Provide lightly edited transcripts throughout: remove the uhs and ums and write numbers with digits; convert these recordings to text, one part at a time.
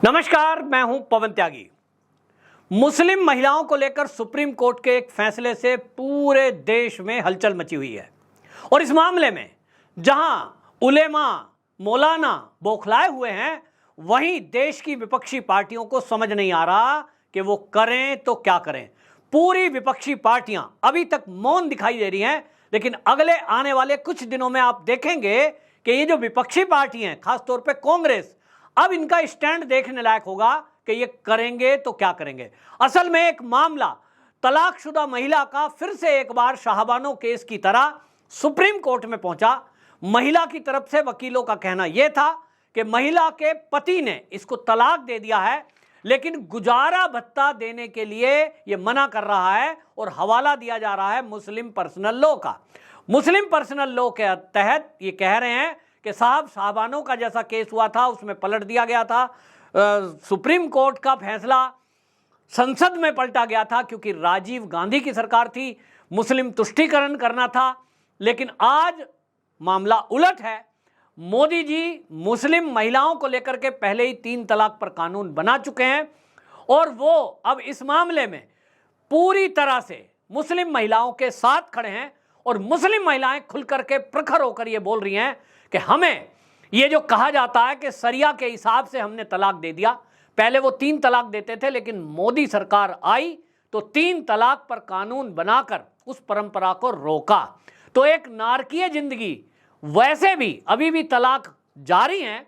नमस्कार, मैं हूं पवन त्यागी। मुस्लिम महिलाओं को लेकर सुप्रीम कोर्ट के एक फैसले से पूरे देश में हलचल मची हुई है और इस मामले में जहां उलेमा मौलाना बौखलाए हुए हैं, वहीं देश की विपक्षी पार्टियों को समझ नहीं आ रहा कि वो करें तो क्या करें। पूरी विपक्षी पार्टियां अभी तक मौन दिखाई दे रही हैं, लेकिन अगले आने वाले कुछ दिनों में आप देखेंगे कि ये जो विपक्षी पार्टी हैं, खासतौर पे कांग्रेस, अब इनका स्टैंड देखने लायक होगा कि ये करेंगे तो क्या करेंगे। असल में एक मामला तलाकशुदा महिला का फिर से एक बार शाहबानो केस की तरह सुप्रीम कोर्ट में पहुंचा। महिला की तरफ से वकीलों का कहना यह था कि महिला के पति ने इसको तलाक दे दिया है, लेकिन गुजारा भत्ता देने के लिए यह मना कर रहा है और हवाला दिया जा रहा है मुस्लिम पर्सनल लॉ का। मुस्लिम पर्सनल लॉ के तहत ये कह रहे हैं कि साहब, शाहबानो का जैसा केस हुआ था उसमें पलट दिया गया था, सुप्रीम कोर्ट का फैसला संसद में पलटा गया था क्योंकि राजीव गांधी की सरकार थी, मुस्लिम तुष्टीकरण करना था। लेकिन आज मामला उलट है। मोदी जी मुस्लिम महिलाओं को लेकर के पहले ही 3 तलाक पर कानून बना चुके हैं और वो अब इस मामले में पूरी तरह से मुस्लिम महिलाओं के साथ खड़े हैं और मुस्लिम महिलाएं खुलकर के प्रखर होकर ये बोल रही हैं कि हमें ये जो कहा जाता है कि सरिया के हिसाब से हमने तलाक दे दिया, पहले वो 3 तलाक देते थे, लेकिन मोदी सरकार आई तो 3 तलाक पर कानून बनाकर उस परंपरा को रोका। तो एक नारकीय जिंदगी, वैसे भी अभी भी तलाक जारी हैं।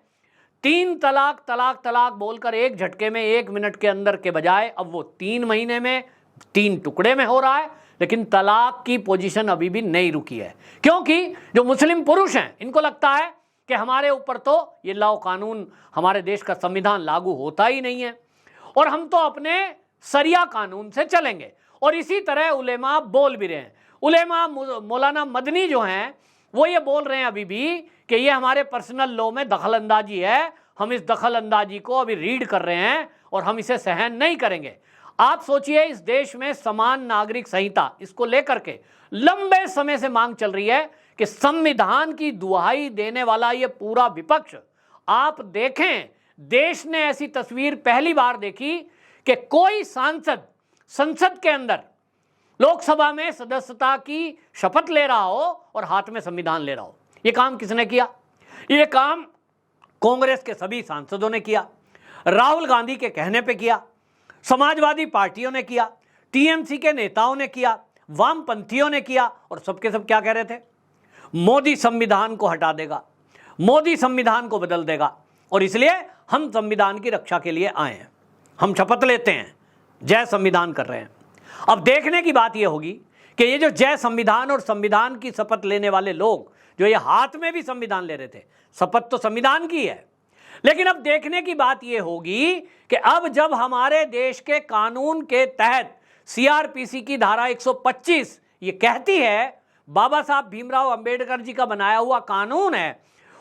3 तलाक तलाक तलाक बोलकर एक झटके में 1 मिनट के अंदर के बजाय अब वो 3 महीने में 3 टुकड़े में हो रहा है, लेकिन तलाक की पोजीशन अभी भी नहीं रुकी है। क्योंकि जो मुस्लिम पुरुष हैं, इनको लगता है कि हमारे ऊपर तो ये लॉ कानून, हमारे देश का संविधान लागू होता ही नहीं है और हम तो अपने सरिया कानून से चलेंगे। और इसी तरह उलेमा बोल भी रहे हैं। उलेमा मौलाना मदनी जो हैं, वो ये बोल रहे हैं अभी भी कि ये हमारे पर्सनल लॉ में दखल अंदाजी है, हम इस दखल अंदाजी को अभी रीड कर रहे हैं और हम इसे सहन नहीं करेंगे। आप सोचिए, इस देश में समान नागरिक संहिता, इसको लेकर के लंबे समय से मांग चल रही है कि संविधान की दुहाई देने वाला ये पूरा विपक्ष, आप देखें, देश ने ऐसी तस्वीर पहली बार देखी कि कोई सांसद संसद के अंदर लोकसभा में सदस्यता की शपथ ले रहा हो और हाथ में संविधान ले रहा हो। ये काम किसने किया? ये काम कांग्रेस के सभी सांसदों ने किया, राहुल गांधी के कहने पे किया, समाजवादी पार्टियों ने किया, टीएमसी के नेताओं ने किया, वामपंथियों ने किया और सबके सब क्या कह रहे थे? मोदी संविधान को हटा देगा, मोदी संविधान को बदल देगा और इसलिए हम संविधान की रक्षा के लिए आए हैं, हम शपथ लेते हैं, जय संविधान कर रहे हैं। अब देखने की बात यह होगी कि ये जो जय संविधान और संविधान की शपथ लेने वाले लोग, जो ये हाथ में भी संविधान ले रहे थे, शपथ तो संविधान की है, लेकिन अब देखने की बात यह होगी कि अब जब हमारे देश के कानून के तहत सीआरपीसी की धारा 125 ये कहती है, बाबा साहब भीमराव अंबेडकर जी का बनाया हुआ कानून है,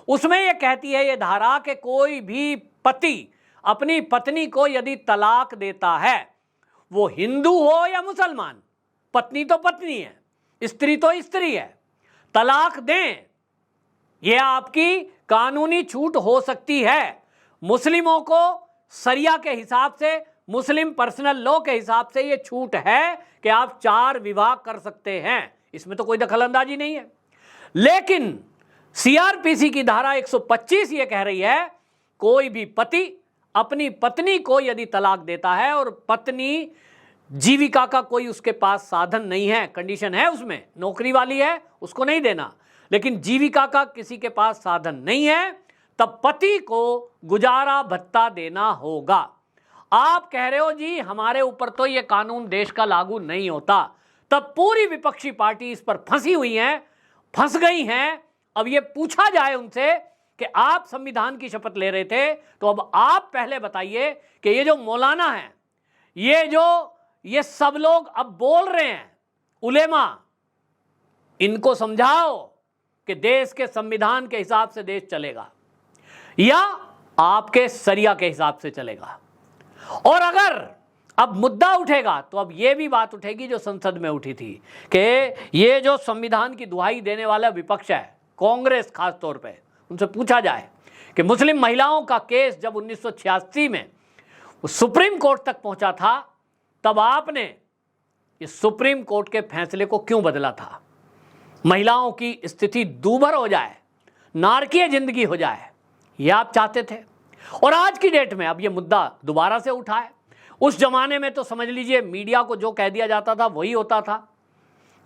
उसमें यह कहती है ये धारा कि कोई भी पति अपनी पत्नी को यदि तलाक देता है, वो हिंदू हो या मुसलमान, पत्नी तो पत्नी है, स्त्री तो स्त्री है, तलाक दें, यह आपकी कानूनी छूट हो सकती है। मुस्लिमों को सरिया के हिसाब से, मुस्लिम पर्सनल लॉ के हिसाब से यह छूट है कि आप 4 विवाह कर सकते हैं, इसमें तो कोई दखलंदाजी नहीं है। लेकिन सीआरपीसी की धारा 125 ये कह रही है, कोई भी पति अपनी पत्नी को यदि तलाक देता है और पत्नी जीविका का कोई उसके पास साधन नहीं है, कंडीशन है उसमें, नौकरी वाली है उसको नहीं देना, लेकिन जीविका का किसी के पास साधन नहीं है, तब पति को गुजारा भत्ता देना होगा। आप कह रहे हो जी हमारे ऊपर तो ये कानून देश का लागू नहीं होता, तब पूरी विपक्षी पार्टी इस पर फंसी हुई है, फंस गई हैं। अब ये पूछा जाए उनसे कि आप संविधान की शपथ ले रहे थे, तो अब आप पहले बताइए कि ये जो मौलाना है, ये सब लोग अब बोल रहे हैं, उलेमा, इनको समझाओ कि देश के संविधान के हिसाब से देश चलेगा या आपके सरिया के हिसाब से चलेगा। और अगर अब मुद्दा उठेगा तो अब यह भी बात उठेगी जो संसद में उठी थी कि ये जो संविधान की दुहाई देने वाला विपक्ष है, कांग्रेस खास तौर पे, उनसे पूछा जाए कि मुस्लिम महिलाओं का केस जब 1986 में वो सुप्रीम कोर्ट तक पहुंचा था, तब आपने इस सुप्रीम कोर्ट के फैसले को क्यों बदला था? महिलाओं की स्थिति दूभर हो जाए, नारकीय जिंदगी हो जाए, ये आप चाहते थे। और आज की डेट में अब ये मुद्दा दोबारा से उठा है। उस जमाने में तो समझ लीजिए मीडिया को जो कह दिया जाता था वही होता था,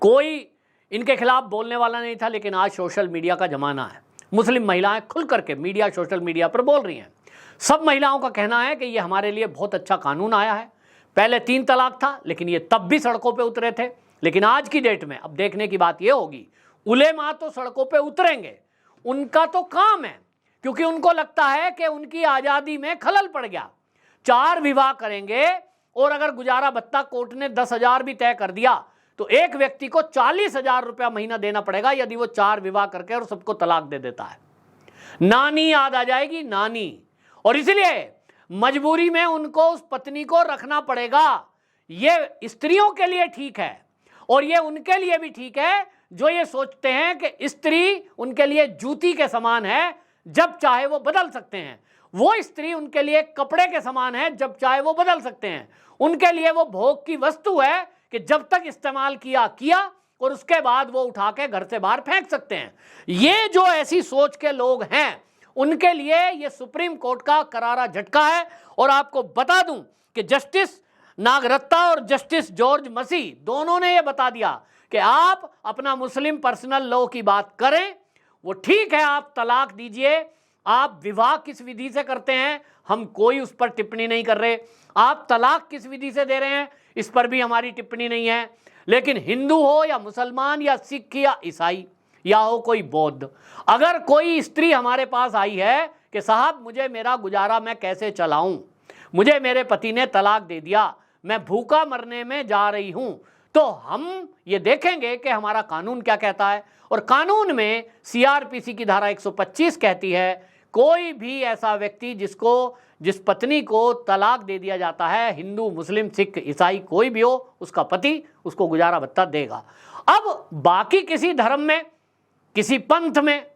कोई इनके खिलाफ बोलने वाला नहीं था। लेकिन आज सोशल मीडिया का जमाना है, मुस्लिम महिलाएं खुल करके मीडिया सोशल मीडिया पर बोल रही हैं। सब महिलाओं का कहना है कि ये हमारे लिए बहुत अच्छा कानून आया है। पहले 3 तलाक था, लेकिन ये तब भी सड़कों पे उतरे थे। लेकिन आज की डेट में अब देखने की बात ये होगी, उलेमा तो सड़कों पे उतरेंगे, उनका तो काम है, क्योंकि उनको लगता है कि उनकी आज़ादी में खलल पड़ गया। 4 विवाह करेंगे और अगर गुजारा भत्ता कोर्ट ने 10,000 भी तय कर दिया तो एक व्यक्ति को 40,000 रुपया महीना देना पड़ेगा यदि वो 4 विवाह करके और सबको तलाक दे देता है। नानी याद आ जाएगी, नानी। और इसलिए मजबूरी में उनको उस पत्नी को रखना पड़ेगा। ये स्त्रियों के लिए ठीक है और ये उनके लिए भी ठीक है जो ये सोचते हैं कि स्त्री उनके लिए जूती के समान है, जब चाहे वो बदल सकते हैं। वो स्त्री उनके लिए कपड़े के समान है, जब चाहे वो बदल सकते हैं। उनके लिए वो भोग की वस्तु है कि जब तक इस्तेमाल किया और उसके बाद वो उठा के घर से बाहर फेंक सकते हैं। ये जो ऐसी सोच के लोग हैं उनके लिए ये सुप्रीम कोर्ट का करारा झटका है। और आपको बता दूं कि जस्टिस नागरत्ता और जस्टिस जॉर्ज मसी दोनों ने ये बता दिया कि आप अपना मुस्लिम पर्सनल लॉ की बात करें, वो ठीक है, आप तलाक दीजिए, आप विवाह किस विधि से करते हैं हम कोई उस पर टिप्पणी नहीं कर रहे, आप तलाक किस विधि से दे रहे हैं इस पर भी हमारी टिप्पणी नहीं है। लेकिन हिंदू हो या मुसलमान या सिख या ईसाई या हो कोई बौद्ध, अगर कोई स्त्री हमारे पास आई है कि साहब मुझे मेरा गुजारा मैं कैसे चलाऊं, मुझे मेरे पति ने तलाक दे दिया, मैं भूखा मरने में जा रही हूं, तो हम ये देखेंगे कि हमारा कानून क्या कहता है। और कानून में सीआरपीसी की धारा 125 कहती है कोई भी ऐसा व्यक्ति जिस पत्नी को तलाक दे दिया जाता है, हिंदू मुस्लिम सिख ईसाई कोई भी हो, उसका पति उसको गुजारा भत्ता देगा। अब बाकी किसी धर्म में किसी पंथ में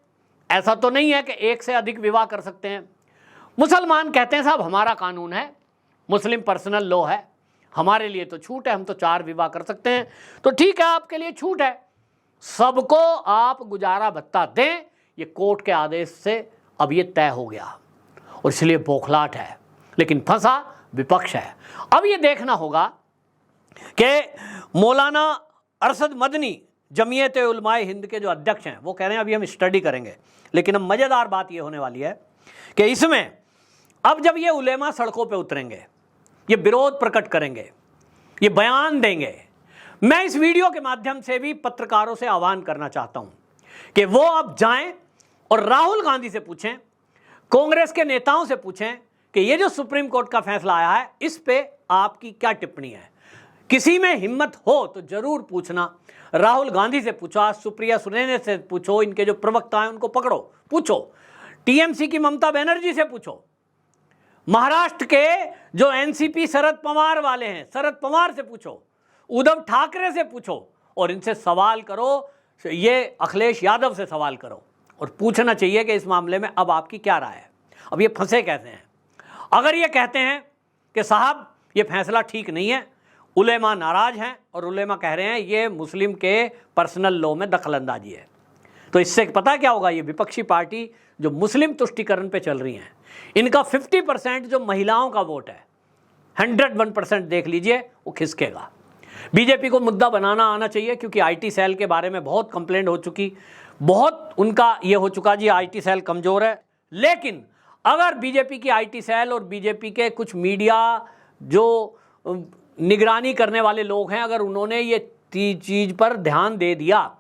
ऐसा तो नहीं है कि एक से अधिक विवाह कर सकते हैं। मुसलमान कहते हैं साहब हमारा कानून है, मुस्लिम पर्सनल लॉ है, हमारे लिए तो छूट है, हम तो 4 विवाह कर सकते हैं। तो ठीक है, आपके लिए छूट है, सबको आप गुजारा भत्ता दें, ये कोर्ट के आदेश से अब ये तय हो गया और इसलिए बौखलाहट है। लेकिन फंसा विपक्ष है। अब ये देखना होगा कि मौलाना अरशद मदनी जमीयत उलमाए हिंद के जो अध्यक्ष हैं वो कह रहे हैं अभी हम स्टडी करेंगे। लेकिन अब मज़ेदार बात ये होने वाली है कि इसमें अब जब ये उलेमा सड़कों पे उतरेंगे, ये विरोध प्रकट करेंगे, ये बयान देंगे, मैं इस वीडियो के माध्यम से भी पत्रकारों से आह्वान करना चाहता हूं कि वो अब जाएं और राहुल गांधी से पूछें, कांग्रेस के नेताओं से पूछें कि ये जो सुप्रीम कोर्ट का फैसला आया है इस पे आपकी क्या टिप्पणी है। किसी में हिम्मत हो तो जरूर पूछना। राहुल गांधी से पूछो, सुप्रिया सुले से पूछो, इनके जो प्रवक्ता हैं उनको पकड़ो, पूछो, टीएमसी की ममता बनर्जी से पूछो, महाराष्ट्र के जो एनसीपी शरद पवार वाले हैं शरद पवार से पूछो, उद्धव ठाकरे से पूछो और इनसे सवाल करो, ये अखिलेश यादव से सवाल करो और पूछना चाहिए कि इस मामले में अब आपकी क्या राय है। अब ये फंसे कैसे हैं? अगर ये कहते हैं कि साहब ये फैसला ठीक नहीं है, उलेमा नाराज हैं और उलेमा कह रहे हैं ये मुस्लिम के पर्सनल लॉ में दखलंदाजी है, तो इससे पता क्या होगा, ये विपक्षी पार्टी जो मुस्लिम तुष्टीकरण पे चल रही हैं इनका 50% जो महिलाओं का वोट है 101% देख लीजिए वो खिसकेगा। बीजेपी को मुद्दा बनाना आना चाहिए क्योंकि आईटी सेल के बारे में बहुत कंप्लेंट हो चुकी, बहुत उनका ये हो चुका जी आईटी सेल कमज़ोर है। लेकिन अगर बीजेपी की आईटी सेल और बीजेपी के कुछ मीडिया जो निगरानी करने वाले लोग हैं, अगर उन्होंने ये चीज़ पर ध्यान दे दिया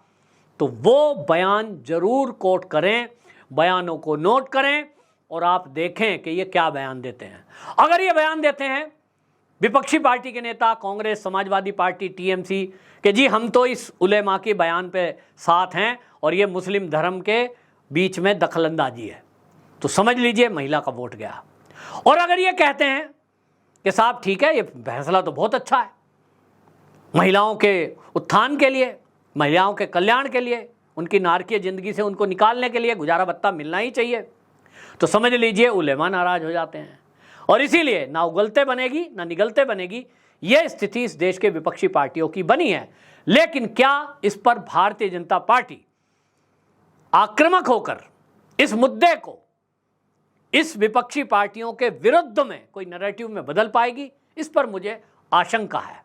तो वो बयान जरूर कोट करें, बयानों को नोट करें और आप देखें कि ये क्या बयान देते हैं। अगर ये बयान देते हैं विपक्षी पार्टी के नेता कांग्रेस, समाजवादी पार्टी, टीएमसी कि जी हम तो इस उलेमा के बयान पे साथ हैं और ये मुस्लिम धर्म के बीच में दखलंदाजी है, तो समझ लीजिए महिला का वोट गया। और अगर ये कहते हैं कि साहब ठीक है ये फैसला तो बहुत अच्छा है, महिलाओं के उत्थान के लिए, महिलाओं के कल्याण के लिए, उनकी नारकीय ज़िंदगी से उनको निकालने के लिए गुजारा भत्ता मिलना ही चाहिए, तो समझ लीजिए उलेमा नाराज़ हो जाते हैं। और इसीलिए ना उगलते बनेगी ना निगलते बनेगी। यह स्थिति इस देश के विपक्षी पार्टियों की बनी है। लेकिन क्या इस पर भारतीय जनता पार्टी आक्रामक होकर इस मुद्दे को इस विपक्षी पार्टियों के विरुद्ध में कोई नैरेटिव में बदल पाएगी? इस पर मुझे आशंका है।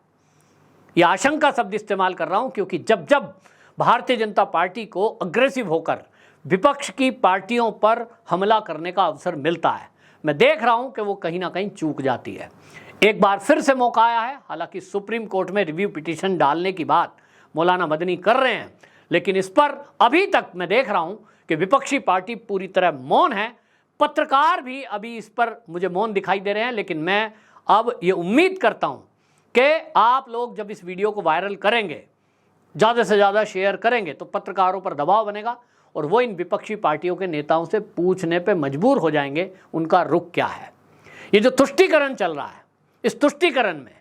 यह आशंका शब्द इस्तेमाल कर रहा हूं क्योंकि जब जब भारतीय जनता पार्टी को अग्रेसिव होकर विपक्ष की पार्टियों पर हमला करने का अवसर मिलता है, मैं देख रहा हूं कि वो कहीं ना कहीं चूक जाती है। एक बार फिर से मौका आया है। हालांकि सुप्रीम कोर्ट में रिव्यू पिटीशन डालने की बात मौलाना मदनी कर रहे हैं, लेकिन इस पर अभी तक मैं देख रहा हूं कि विपक्षी पार्टी पूरी तरह मौन है। पत्रकार भी अभी इस पर मुझे मौन दिखाई दे रहे हैं। लेकिन मैं अब ये उम्मीद करता हूं कि आप लोग जब इस वीडियो को वायरल करेंगे, ज़्यादा से ज़्यादा शेयर करेंगे, तो पत्रकारों पर दबाव बनेगा और वो इन विपक्षी पार्टियों के नेताओं से पूछने पे मजबूर हो जाएंगे उनका रुख क्या है। ये जो तुष्टीकरण चल रहा है, इस तुष्टीकरण में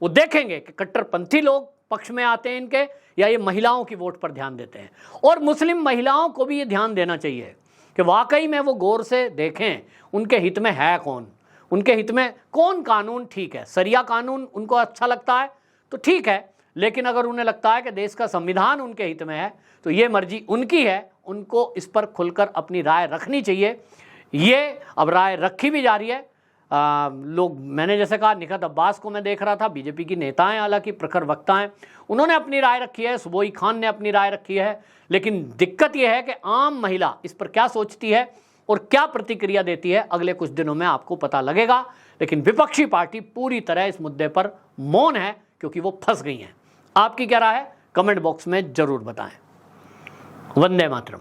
वो देखेंगे कि कट्टरपंथी लोग पक्ष में आते हैं इनके, या ये महिलाओं की वोट पर ध्यान देते हैं। और मुस्लिम महिलाओं को भी ये ध्यान देना चाहिए कि वाकई में वो गौर से देखें उनके हित में है कौन, उनके हित में कौन कानून ठीक है। सरिया कानून उनको अच्छा लगता है तो ठीक है, लेकिन अगर उन्हें लगता है कि देश का संविधान उनके हित में है तो ये मर्जी उनकी है। उनको इस पर खुलकर अपनी राय रखनी चाहिए। ये अब राय रखी भी जा रही है। लोग, मैंने जैसे कहा, निखत अब्बास को मैं देख रहा था, बीजेपी की नेता हैं, हालांकि प्रखर वक्ता हैं, उन्होंने अपनी राय रखी है, सुबोई खान ने अपनी राय रखी है। लेकिन दिक्कत यह है कि आम महिला इस पर क्या सोचती है और क्या प्रतिक्रिया देती है, अगले कुछ दिनों में आपको पता लगेगा। लेकिन विपक्षी पार्टी पूरी तरह इस मुद्दे पर मौन है क्योंकि वो फंस गई हैं। आपकी क्या राय है? कमेंट बॉक्स में जरूर बताएं। वंदे मातरम।